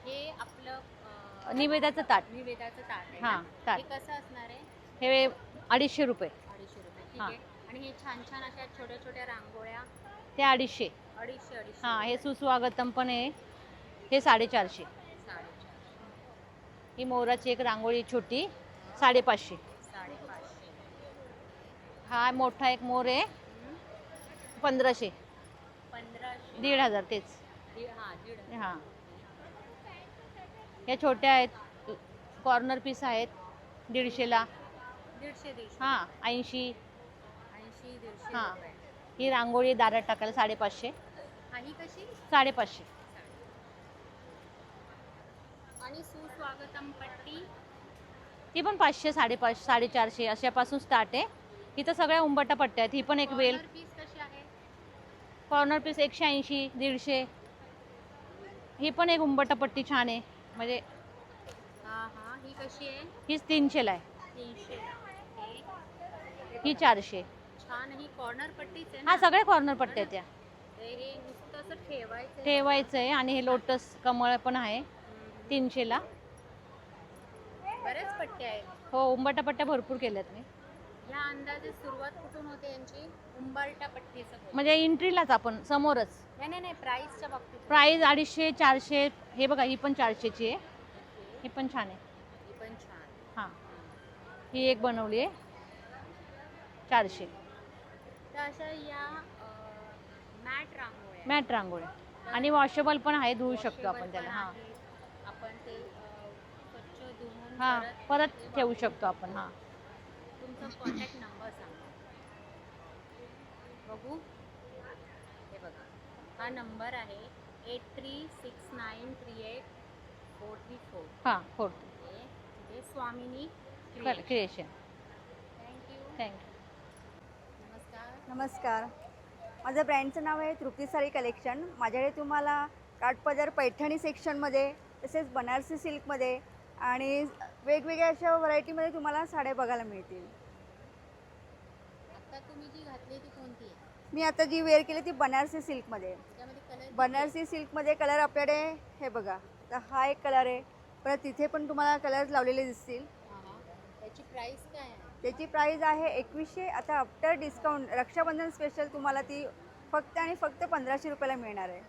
हे आपलं निवेदाचं ताट. निवेदाचं ताट आहे हां, ना? ताट. हे कसं असणार आहे? हे 250 रुपये. 250 रुपये. ठीक हां. आहे. आणि हे छान छान अशा छोट्या छोट्या रांगोळ्या ते 250. 250. हां, हे सुस्वागतम पण आहे. हे 450. 450. ही मोराची एक रांगोळी छोटी 550. 550. हा मोठा एक मोर आहे 1500. 1500. 1500 तेच. हां, 1,500. हां. या छोट्या आहेत, कॉर्नर पीस आहेत 150ला. 150. हां, 80. 150 हां. रुपये. ही रांगोळी दारात टाकायला 550. हा, ही कशी? 550. आणि सुस्वागतम पट्टी ती पण 500, 550, 450 अशापासून स्टार्ट आहे. इथं सगळ्या उंबरटा पट्ट्या आहेत. ही पण एक वेल. कॉर्नर पीस कशी आहे? Corner piece 180, 150. ही पण एक उंबरटा पट्टी छान आहे. म्हणजे हां हां. ही कशी आहे? हीच 300ला आहे. 300. ही 400. छान. ही कॉर्नर पट्टीच आहे हा, ना? सगळ्या कॉर्नर पट्ट्या आहेत त्या. हे नुसतं असं ठेवायचं. ठेवायचं आहे. आणि हे लोटस कमळ पण आहे 300ला. बऱ्याच पट्ट्या आहेत. हो, उंबरटा पट्ट्या भरपूर केल्यात मी. या अंदाजे सुरुवात कुठून होते यांची? उंबरटा पट्टीचं बोल. म्हणजे एंट्रीलाच आपण समोरच. नाही प्राईसच्या बाबतीत. प्राईस 250, 400. हे बघा, ही पण 400ची आहे. ही पण छान आहे. ही पण छान. हां, ही एक बनवली आहे 400. तर अशा या मॅट रांगोळ्या. मॅट रांगोळ्या. आणि वॉशेबल पण आहे, धुवू शकतो आपण त्याला. हां आपण ते स्वच्छ धुवून हां, परत ठेवू शकतो आपण. हां, तुमचा कॉन्टॅक्ट नंबर सांगा. बघू. हे बघा, हा नंबर आहे 8369384434. हां, फोटो हे स्वामिनी क्रिएशन. थँक्यू. थँक्यू. नमस्कार. नमस्कार, माझं ब्रँडचं नाव आहे तृप्ती साडी कलेक्शन. माझ्याकडे तुम्हाला काठपदर पैठणी सेक्शनमध्ये, तसेच बनारसी सिल्कमध्ये आणि वेगवेगळ्या अशा व्हरायटीमध्ये तुम्हाला साड्या बघायला मिळतील. आता तुम्ही जी घातली ती कोणती आहे? मी आता जी वेअर केली ती बनारसी सिल्कमध्ये. त्यामध्ये कलर? बनारसी सिल्कमध्ये कलर आपल्याकडे हे बघा, तर हा एक कलर आहे. परत तिथे पण तुम्हाला कलर्स लावलेले दिसतील. त्याची प्राइस काय आहे? त्याची प्राईस आहे 2100. आता आफ्टर डिस्काउंट रक्षाबंधन स्पेशल तुम्हाला ती फक्त आणि फक्त 1500 रुपयाला मिळणार आहे.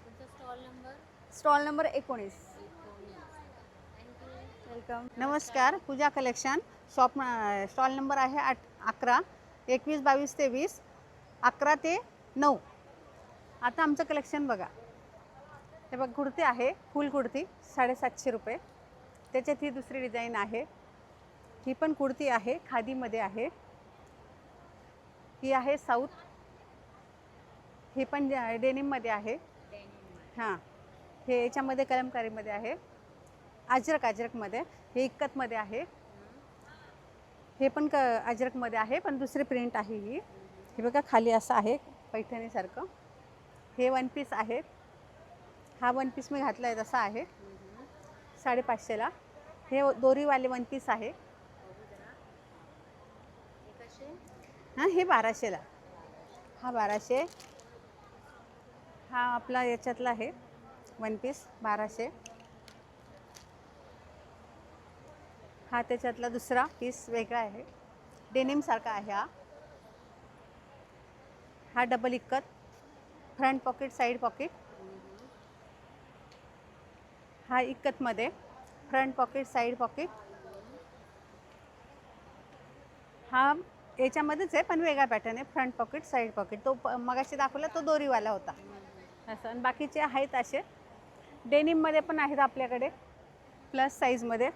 तुमचा stall number? Stall number 19. Thank you. Welcome. नमस्कार, पूजा कलेक्शन. शॉप स्टॉल नंबर आहे 11, 21, 22, 23, 11 ते 9. आता आमचं कलेक्शन बघा. हे बघ, कुर्ती आहे, फुल कुर्ती 750 रुपये. त्याच्यात ही दुसरी डिझाईन आहे. ही पण कुर्ती आहे, खादीमध्ये आहे. ही आहे साऊथ. ही पण डेनिममध्ये आहे. हां, हे याच्यामध्ये कलमकारीमध्ये आहे. अजरकमध्ये. हे इक्कतमध्ये आहे. हे पण अजरकमध्ये आहे, पण दुसरी प्रिंट आहे ही. हे बघा, खाली असं आहे पैठणीसारखं. हे वन पीस आहे. हा वन पीस मी घातला आहे तसा आहे 550ला. हे दोरीवाले वन पीस आहे. हां हे 1200ला, हा 1200, हा आपला याच्यातला आहे वन पीस 1200, हा त्याच्यातला दुसरा पीस वेगळा आहे, डेनिमसारखा आहे हा double ikat, front pocket side pocket, हा इक्कतमध्ये फ्रंट पॉकेट साईड पॉकेट, हा याच्यामध्येच आहे पण वेगळा पॅटर्न आहे, फ्रंट पॉकेट साईड पॉकेट, तो मगाशी दाखवला तो दोरीवाला होता असं. आणि बाकीचे आहेत असे डेनिममध्ये पण आहेत आपल्याकडे प्लस साईजमध्ये,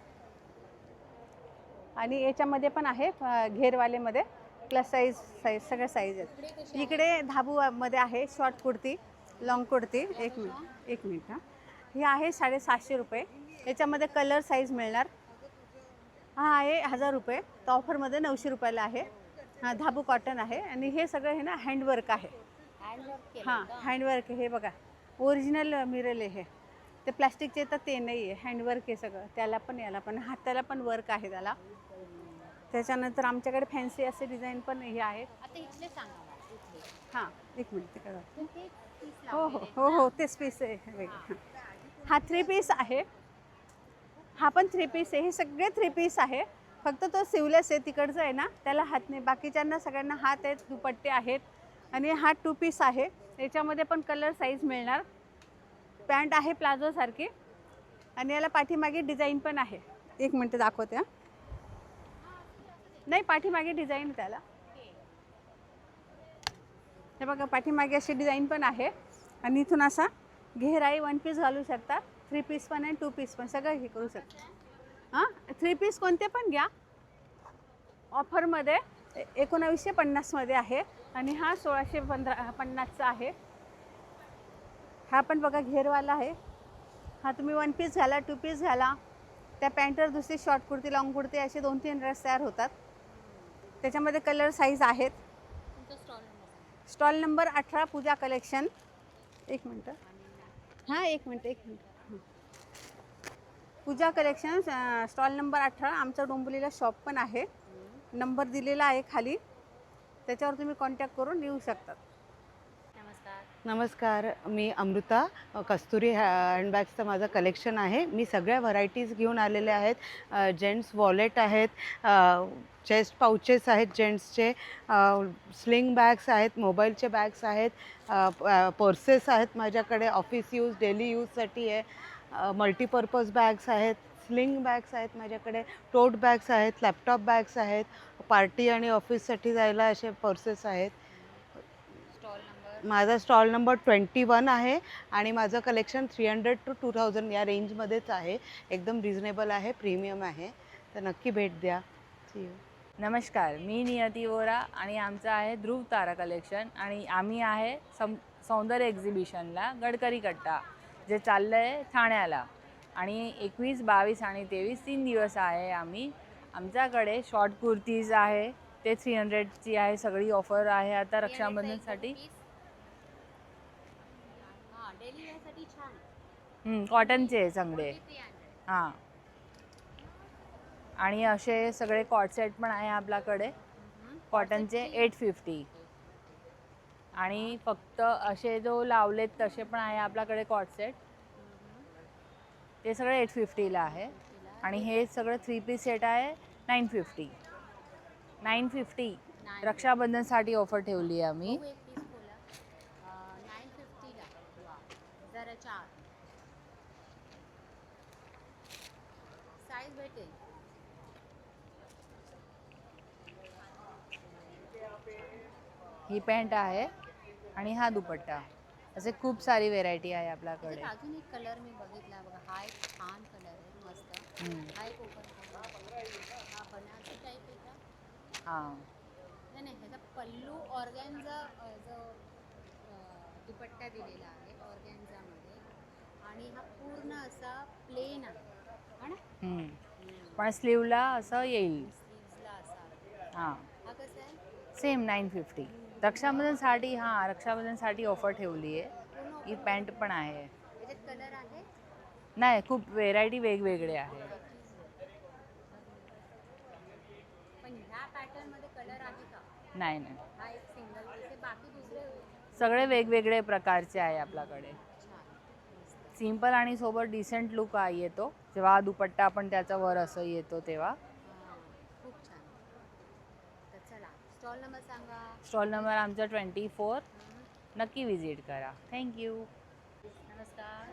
आणि याच्यामध्ये पण आहे घेरवालेमध्ये प्लस साईज सगळ्या साईज आहेत. इकडे धाबूमध्ये आहे शॉर्ट कुर्ती, लॉंग कुर्ती. एक मिनिट हां, ही आहे 750 रुपये, याच्यामध्ये कलर साईज मिळणार. हा आहे 1000 रुपये, तो ऑफरमध्ये 900 रुपयाला आहे. हां धाबू कॉटन आहे, आणि हे सगळं हे ना हँडवर्क आहे. हां हँडवर्क हे बघा, ओरिजिनल मिरल आहे, ते प्लास्टिकचे तर ते नाही आहे, हँडवर्क आहे सगळं, त्याला पण याला पण हाताला पण वर्क आहे त्याला. त्याच्यानंतर आमच्याकडे फॅन्सी असे डिझाईन पण हे आहेत. हां एक मिनिट तिकडे, हो हो हो हो तेच पीस आहे वेगळं. हा 3 पीस आहे, हा पण 3 पीस आहे, हे सगळे 3 पीस आहे, फक्त तो सिवलेस आहे तिकडचं आहे ना त्याला हात नाही, बाकीच्यांना सगळ्यांना हात आहेत, दुपट्टे आहेत. आणि हा 2 पीस आहे, याच्यामध्ये पण कलर साईज मिळणार. पॅन्ट आहे प्लाझोसारखी, आणि याला पाठीमागे डिझाईन पण आहे. एक मिनटं दाखवते हां, नाही पाठीमागे डिझाईन त्याला, हे बघा पाठीमागे अशी डिझाईन पण आहे. आणि इथून असा घेराई 1 पीस घालू शकता, 3 पीस पण आहे, 2 पीस पण, सगळं हे करू शकता. हां 3 पीस कोणते पण घ्या, ऑफरमध्ये 1950मध्ये आहे, आणि हा 1650चा आहे. हा पण बघा घेरवाला आहे, हा तुम्ही 1 पीस घाला, 2 पीस घाला, त्या पॅन्टवर दुसरी शॉर्ट कुर्ती, लॉंग कुर्ती असे 2-3 ड्रेस तयार होतात. त्याच्यामध्ये कलर साईज आहेत. स्टॉल नंबर 18 पूजा कलेक्शन. एक मिनटं हां, एक मिनटं पूजा कलेक्शन स्टॉल नंबर 18, आमचं डोंबिवलीला शॉप पण आहे, नंबर दिलेला आहे खाली, त्याच्यावर तुम्ही कॉन्टॅक्ट करून येऊ शकतात. नमस्कार, मी अमृता. कस्तुरी हँडबॅग्सचं माझं कलेक्शन आहे. मी सगळ्या व्हरायटीज घेऊन आलेल्या आहेत. जेंट्स वॉलेट आहेत, चेस्ट पाउचेस आहेत जेंट्सचे, स्लिंग बॅग्स आहेत, मोबाईलचे बॅग्स आहेत, पर्सेस आहेत माझ्याकडे, ऑफिस यूज डेली यूजसाठी आहे, मल्टीपर्पज बॅग्स आहेत, स्लिंग बॅग्स आहेत माझ्याकडे, टोट बॅग्स आहेत, लॅपटॉप बॅग्स आहेत, पार्टी आणि ऑफिससाठी जायला असे पर्सेस आहेत. माझा स्टॉल नंबर 21 आहे, आणि माझं कलेक्शन 300 to 2000 या रेंजमध्येच आहे. एकदम रिझनेबल आहे, प्रीमियम आहे, तर नक्की भेट द्या. नमस्कार, मी नियती वोरा, आणि आमचं आहे ध्रुव तारा कलेक्शन, आणि आम्ही आहे सौंदर्य एक्झिबिशनला गडकरी कट्टा, जे चाललं आहे ठाण्याला, आणि 21, 22 आणि 23 3 दिवस आहे. आमच्याकडे शॉर्ट कुर्तीज आहे, ते 300ची आहे, सगळी ऑफर आहे आता रक्षाबंधनसाठी. कॉटनचे सगळे हां, आणि असे सगळे कॉट सेट पण आहे आपल्याकडे कॉटनचे 850, आणि फक्त असे जो लावलेत तसे पण आहे आपल्याकडे कॉट सेट, ते सगळे 850ला आहे. आणि हे सगळं 3 पीस सेट आहे 950 रक्षाबंधनसाठी ऑफर ठेवली आहे आम्ही. ही पॅन्ट आहे, आणि हा दुपट्टा, असे खूप सारी व्हेरायटी आहे आपल्याकडे. अजून एक कलर मी बघितला बघा, हा एक छान कलर आहे मस्त, हा एक ओपन कलर, हा बनारसी टाईप आहे का? हां नाही, ह्याचा पल्लू ऑर्गॅन्झा जो दुपट्टा दिलेला आहे ऑर्गॅन्झामध्ये, आणि हा पूर्ण असा प्लेन आहे ना, पण स्लीवला असं येईल. स्लीव्सला असा. हां हा कसा आहे? सेम 950 रक्षाबंधनसाठी. हां रक्षाबंधनसाठी ऑफर ठेवली आहे. ही पॅन्ट पण आहे. याच्यात कलर आहे? नाही, खूप व्हेरायटी वेगवेगळे आहे. पण ह्या पॅटर्नमध्ये कलर आहे का? नाही नाही, सगळे वेगवेगळे प्रकारचे आहे आपल्याकडे. सिंपल आणि सोबत डिसेंट लुक येतो जेव्हा दुपट्टा आपण त्याचा वर असं येतो तेव्हा. खूप छान. तर चला स्टॉल नंबर सांगा. स्टॉल नंबर आमचा 24. नक्की विजिट करा. थँक्यू.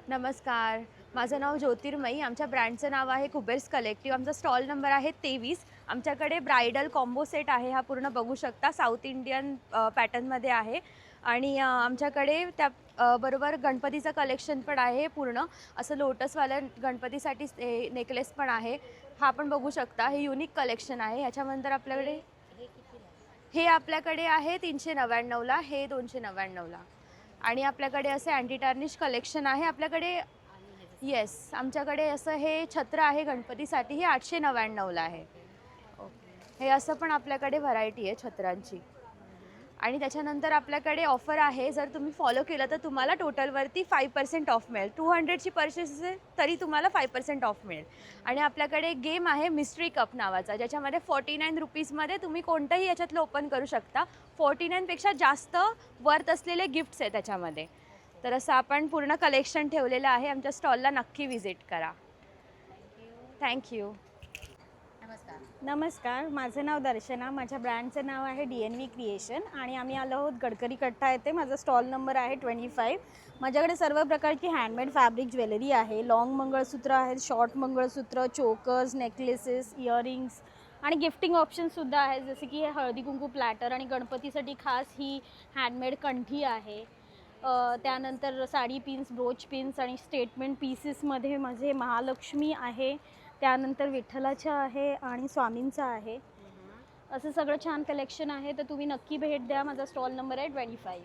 नमस्कार, माझं नाव ज्योतिर्मयी. आमच्या ब्रँडचं नाव आहे कुबेर्स कलेक्टिव्ह. आमचा स्टॉल नंबर आहे 23. आमच्याकडे ब्रायडल कॉम्बो सेट आहे, हा पूर्ण बघू शकता साऊथ इंडियन पॅटर्नमध्ये आहे. आणि आमच्याकडे त्या बरोबर गणपतीचं कलेक्शन पण आहे, पूर्ण असं लोटसवाल्या गणपतीसाठी नेकलेस पण आहे, हा पण बघू शकता. हे युनिक कलेक्शन आहे. ह्याच्यानंतर आपल्याकडे हे आपल्याकडे आहे 399ला, हे 299ला. आणि आपल्याकडे असं अँटी टार्निश कलेक्शन आहे आपल्याकडे. येस, आमच्याकडे असं हे छत्र आहे गणपतीसाठी, हे 899ला आहे. हे असं पण आपल्याकडे व्हरायटी आहे छत्रांची. आणि त्याच्यानंतर आपल्याकडे ऑफर आहे, जर तुम्ही फॉलो केलं तर तुम्हाला टोटलवरती 5% ऑफ मिळेल. 200ची परचेस असेल तरी तुम्हाला 5% ऑफ मिळेल. आणि आपल्याकडे गेम आहे मिस्ट्री कप नावाचा, ज्याच्यामध्ये 49 रुपीजमध्ये तुम्ही कोणतंही याच्यातलं ओपन करू शकता. 49पेक्षा जास्त वर्थ असलेले गिफ्ट्स आहे त्याच्यामध्ये. तर असं आपण पूर्ण कलेक्शन ठेवलेलं आहे. आमच्या स्टॉलला नक्की व्हिजिट करा. थँक्यू. नमस्कार, माझं नाव दर्शना. माझ्या ब्रँडचं नाव आहे DNV क्रिएशन आणि आम्ही आलो आहोत गडकरी कट्टा येथे. माझा स्टॉल नंबर आहे 25. माझ्याकडे सर्व प्रकारची हँडमेड फॅब्रिक ज्वेलरी आहे. लॉंग मंगळसूत्र आहेत, शॉर्ट मंगळसूत्र, चोकर्स, नेकलेसेस, इयरिंग्स आणि गिफ्टिंग ऑप्शनसुद्धा आहेत, जसे की हे हळदी कुंकू प्लॅटर आणि गणपतीसाठी खास ही हँडमेड कंठी आहे. त्यानंतर साडी पिन्स, ब्रोच पिन्स आणि स्टेटमेंट पीसेसमध्ये माझे महालक्ष्मी आहे, त्यानंतर विठ्ठलाच्या आहे आणि स्वामींचा आहे. असं सगळं छान कलेक्शन आहे, तर तुम्ही नक्की भेट द्या. माझा स्टॉल नंबर आहे 25.